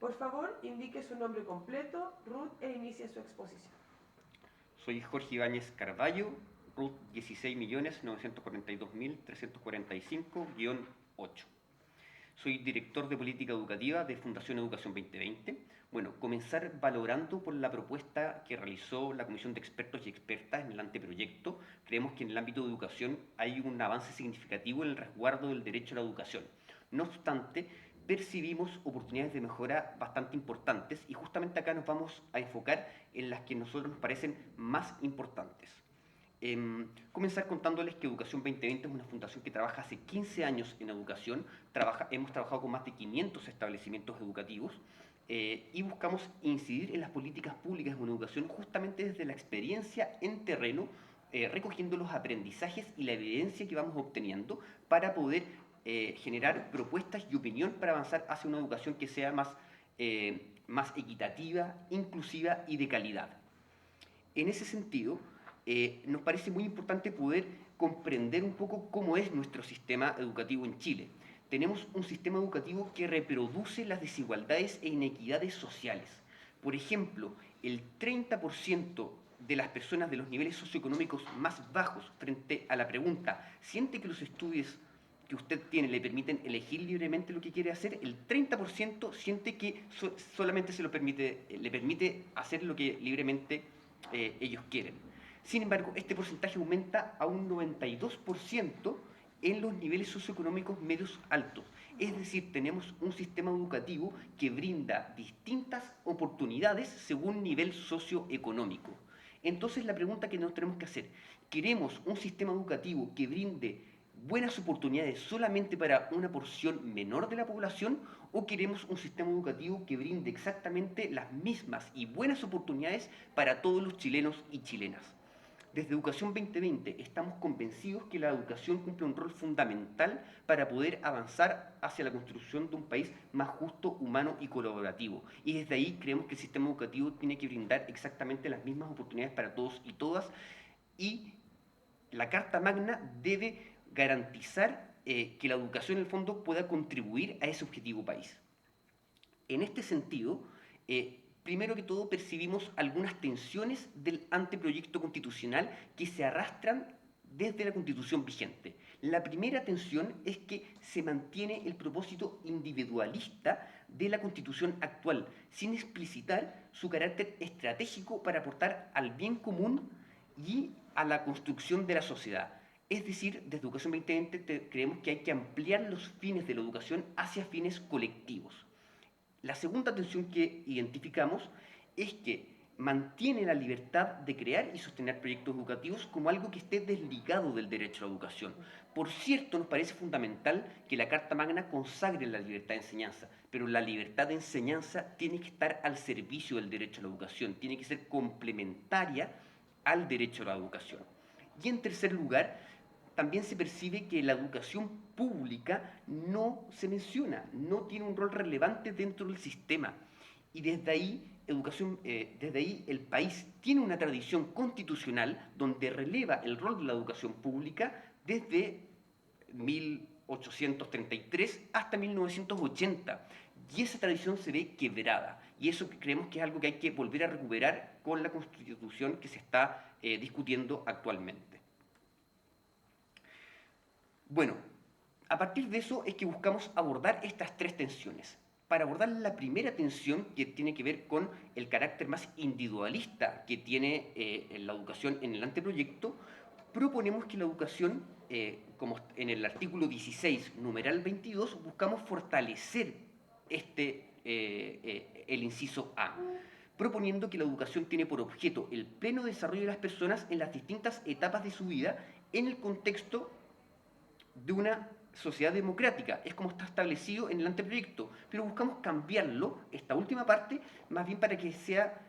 Por favor, indique su nombre completo, RUT, e inicie su exposición. Soy Jorge Ibáñez Carballo, RUT 16.942.345-8. Soy director de política educativa de Fundación Educación 2020. Bueno, comenzar valorando por la propuesta que realizó la Comisión de Expertos y Expertas en el anteproyecto. Creemos que en el ámbito de educación hay un avance significativo en el resguardo del derecho a la educación. No obstante, percibimos oportunidades de mejora bastante importantes y justamente acá nos vamos a enfocar en las que a nosotros nos parecen más importantes. Comenzar contándoles que Educación 2020 es una fundación que trabaja hace 15 años en educación. Hemos trabajado con más de 500 establecimientos educativos y buscamos incidir en las políticas públicas en educación justamente desde la experiencia en terreno, recogiendo los aprendizajes y la evidencia que vamos obteniendo para poder generar propuestas y opinión para avanzar hacia una educación que sea más equitativa, inclusiva y de calidad. En ese sentido, nos parece muy importante poder comprender un poco cómo es nuestro sistema educativo en Chile. Tenemos un sistema educativo que reproduce las desigualdades e inequidades sociales. Por ejemplo, el 30% de las personas de los niveles socioeconómicos más bajos, frente a la pregunta, ¿siente que los estudios que usted tiene le permiten elegir libremente lo que quiere hacer? El 30% siente que solamente le permite hacer lo que libremente ellos quieren. Sin embargo, este porcentaje aumenta a un 92% en los niveles socioeconómicos medios altos. Es decir, tenemos un sistema educativo que brinda distintas oportunidades según nivel socioeconómico. Entonces la pregunta que nos tenemos que hacer, ¿queremos un sistema educativo que brinde buenas oportunidades solamente para una porción menor de la población, o queremos un sistema educativo que brinde exactamente las mismas y buenas oportunidades para todos los chilenos y chilenas? Desde Educación 2020 estamos convencidos que la educación cumple un rol fundamental para poder avanzar hacia la construcción de un país más justo, humano y colaborativo. Y desde ahí creemos que el sistema educativo tiene que brindar exactamente las mismas oportunidades para todos y todas, y la Carta Magna debe garantizar que la educación en el fondo pueda contribuir a ese objetivo país. En este sentido, primero que todo percibimos algunas tensiones del anteproyecto constitucional que se arrastran desde la Constitución vigente. La primera tensión es que se mantiene el propósito individualista de la Constitución actual, sin explicitar su carácter estratégico para aportar al bien común y a la construcción de la sociedad. Es decir, desde Educación 2020 creemos que hay que ampliar los fines de la educación hacia fines colectivos. La segunda tensión que identificamos es que mantiene la libertad de crear y sostener proyectos educativos como algo que esté desligado del derecho a la educación. Por cierto, nos parece fundamental que la Carta Magna consagre la libertad de enseñanza, pero la libertad de enseñanza tiene que estar al servicio del derecho a la educación, tiene que ser complementaria al derecho a la educación. Y en tercer lugar, también se percibe que la educación pública no se menciona, no tiene un rol relevante dentro del sistema. Y desde ahí el país tiene una tradición constitucional donde releva el rol de la educación pública desde 1833 hasta 1980. Y esa tradición se ve quebrada. Y eso creemos que es algo que hay que volver a recuperar con la constitución que se está discutiendo actualmente. Bueno, a partir de eso es que buscamos abordar estas tres tensiones. Para abordar la primera tensión, que tiene que ver con el carácter más individualista que tiene la educación en el anteproyecto, proponemos que la educación, como en el artículo 16, numeral 22, buscamos fortalecer el inciso A, proponiendo que la educación tiene por objeto el pleno desarrollo de las personas en las distintas etapas de su vida en el contexto de una sociedad democrática. Es como está establecido en el anteproyecto, pero buscamos cambiarlo, esta última parte, más bien para que sea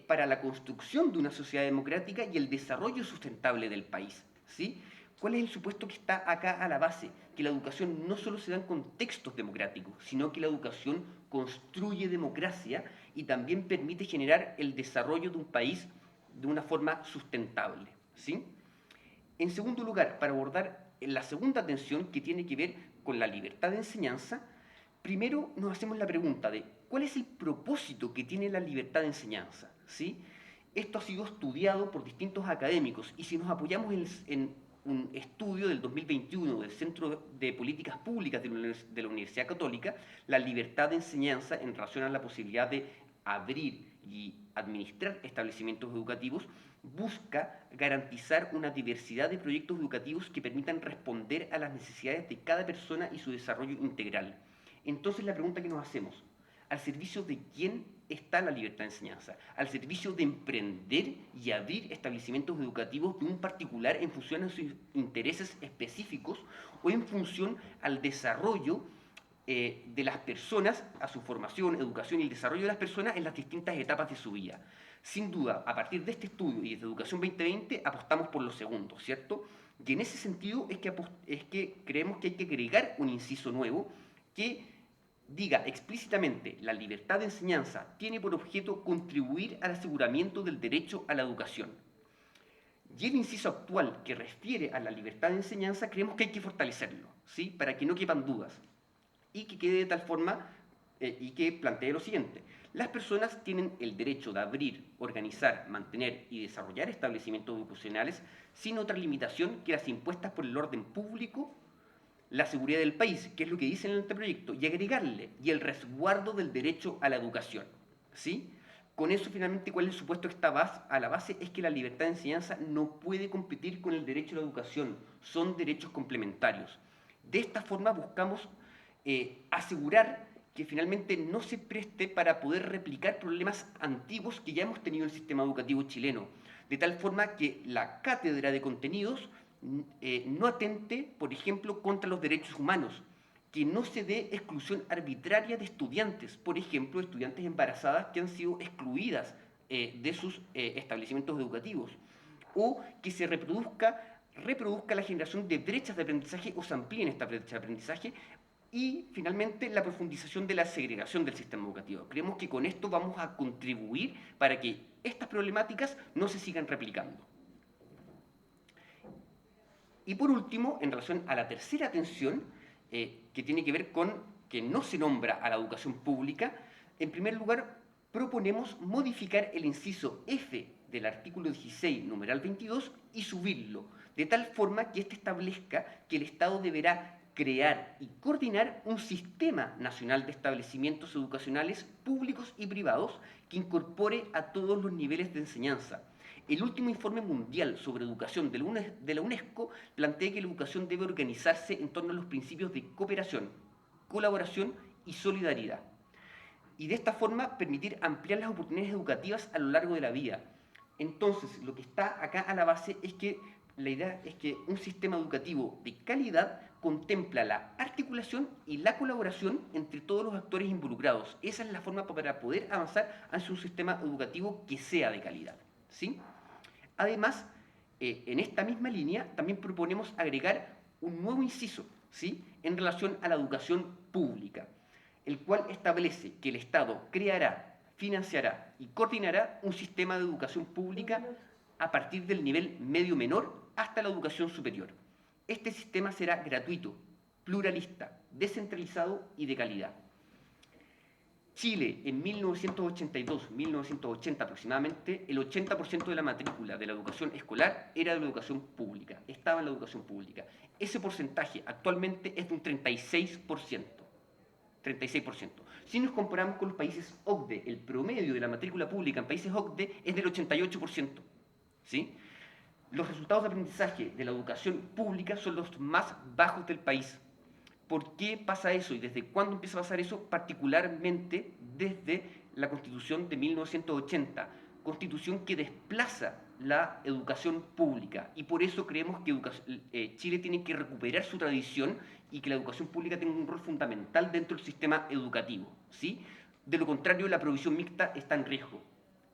para la construcción de una sociedad democrática y el desarrollo sustentable del país, ¿sí? ¿Cuál es el supuesto que está acá a la base? Que la educación no solo se da en contextos democráticos, sino que la educación construye democracia y también permite generar el desarrollo de un país de una forma sustentable, ¿sí? En segundo lugar, para abordar la segunda tensión que tiene que ver con la libertad de enseñanza, primero nos hacemos la pregunta de ¿cuál es el propósito que tiene la libertad de enseñanza? ¿Sí? Esto ha sido estudiado por distintos académicos y si nos apoyamos en un estudio del 2021 del Centro de Políticas Públicas de la Universidad Católica, la libertad de enseñanza en relación a la posibilidad de abrir y administrar establecimientos educativos busca garantizar una diversidad de proyectos educativos que permitan responder a las necesidades de cada persona y su desarrollo integral. Entonces la pregunta que nos hacemos, ¿al servicio de quién está la libertad de enseñanza? ¿Al servicio de emprender y abrir establecimientos educativos de un particular en función a sus intereses específicos o en función al desarrollo de las personas, a su formación, educación y el desarrollo de las personas en las distintas etapas de su vida? Sin duda, a partir de este estudio y desde Educación 2020 apostamos por lo segundo, ¿cierto? Y en ese sentido es que creemos que hay que agregar un inciso nuevo que diga explícitamente la libertad de enseñanza tiene por objeto contribuir al aseguramiento del derecho a la educación. Y el inciso actual que refiere a la libertad de enseñanza creemos que hay que fortalecerlo, ¿sí? Para que no quepan dudas y que quede de tal forma y que plantee lo siguiente. Las personas tienen el derecho de abrir, organizar, mantener y desarrollar establecimientos educacionales sin otra limitación que las impuestas por el orden público, la seguridad del país, que es lo que dice en el anteproyecto, y agregarle, y el resguardo del derecho a la educación. ¿Sí? Con eso, finalmente, ¿cuál es el supuesto que está a la base? Es que la libertad de enseñanza no puede competir con el derecho a la educación, son derechos complementarios. De esta forma buscamos asegurar que finalmente no se preste para poder replicar problemas antiguos que ya hemos tenido en el sistema educativo chileno, de tal forma que la cátedra de contenidos no atente, por ejemplo, contra los derechos humanos, que no se dé exclusión arbitraria de estudiantes, por ejemplo, estudiantes embarazadas que han sido excluidas de sus establecimientos educativos, o que se reproduzca la generación de brechas de aprendizaje o se amplíen estas brechas de aprendizaje, y finalmente la profundización de la segregación del sistema educativo. Creemos que con esto vamos a contribuir para que estas problemáticas no se sigan replicando. Y por último, en relación a la tercera tensión, que tiene que ver con que no se nombra a la educación pública, en primer lugar proponemos modificar el inciso F del artículo 16, numeral 22, y subirlo, de tal forma que éste establezca que el Estado deberá crear y coordinar un sistema nacional de establecimientos educacionales públicos y privados que incorpore a todos los niveles de enseñanza. El último informe mundial sobre educación de la UNESCO plantea que la educación debe organizarse en torno a los principios de cooperación, colaboración y solidaridad. Y de esta forma permitir ampliar las oportunidades educativas a lo largo de la vida. Entonces, lo que está acá a la base es que la idea es que un sistema educativo de calidad contempla la articulación y la colaboración entre todos los actores involucrados. Esa es la forma para poder avanzar hacia un sistema educativo que sea de calidad, ¿sí? Además, en esta misma línea también proponemos agregar un nuevo inciso, ¿sí?, en relación a la educación pública, el cual establece que el Estado creará, financiará y coordinará un sistema de educación pública a partir del nivel medio menor hasta la educación superior. Este sistema será gratuito, pluralista, descentralizado y de calidad. Chile, en 1982, 1980 aproximadamente, el 80% de la matrícula de la educación escolar era de la educación pública, estaba en la educación pública. Ese porcentaje actualmente es de un 36%. 36%. Si nos comparamos con los países OCDE, el promedio de la matrícula pública en países OCDE es del 88%. ¿Sí? Los resultados de aprendizaje de la educación pública son los más bajos del país. ¿Por qué pasa eso y desde cuándo empieza a pasar eso? Particularmente desde la Constitución de 1980, Constitución que desplaza la educación pública, y por eso creemos que Chile tiene que recuperar su tradición y que la educación pública tenga un rol fundamental dentro del sistema educativo, ¿sí? De lo contrario, la provisión mixta está en riesgo,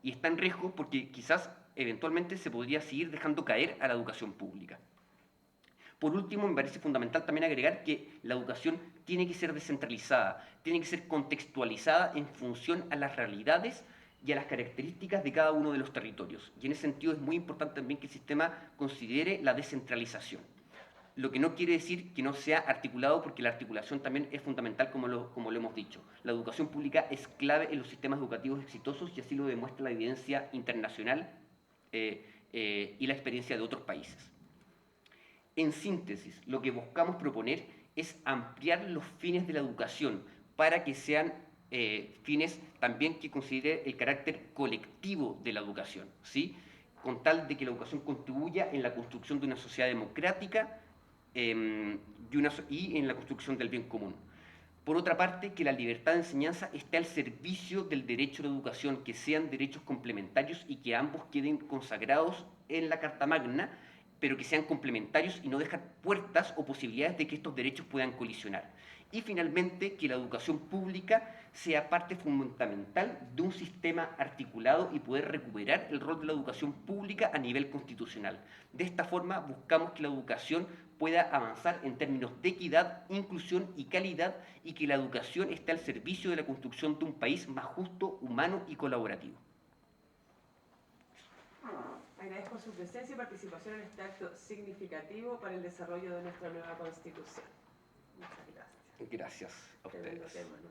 y está en riesgo porque quizás eventualmente se podría seguir dejando caer a la educación pública. Por último, me parece fundamental también agregar que la educación tiene que ser descentralizada, tiene que ser contextualizada en función a las realidades y a las características de cada uno de los territorios. Y en ese sentido es muy importante también que el sistema considere la descentralización. lo que no quiere decir que no sea articulado, porque la articulación también es fundamental, como lo hemos dicho. La educación pública es clave en los sistemas educativos exitosos y así lo demuestra la evidencia internacional y la experiencia de otros países. En síntesis, lo que buscamos proponer es ampliar los fines de la educación para que sean fines también que consideren el carácter colectivo de la educación, ¿sí? Con tal de que la educación contribuya en la construcción de una sociedad democrática y en la construcción del bien común. Por otra parte, que la libertad de enseñanza esté al servicio del derecho a la educación, que sean derechos complementarios y que ambos queden consagrados en la Carta Magna, pero que sean complementarios y no dejar puertas o posibilidades de que estos derechos puedan colisionar. Y finalmente, que la educación pública sea parte fundamental de un sistema articulado y poder recuperar el rol de la educación pública a nivel constitucional. De esta forma, buscamos que la educación pueda avanzar en términos de equidad, inclusión y calidad, y que la educación esté al servicio de la construcción de un país más justo, humano y colaborativo. Agradezco su presencia y participación en este acto significativo para el desarrollo de nuestra nueva Constitución. Muchas gracias. Gracias a ustedes. Tremendo tema, ¿no?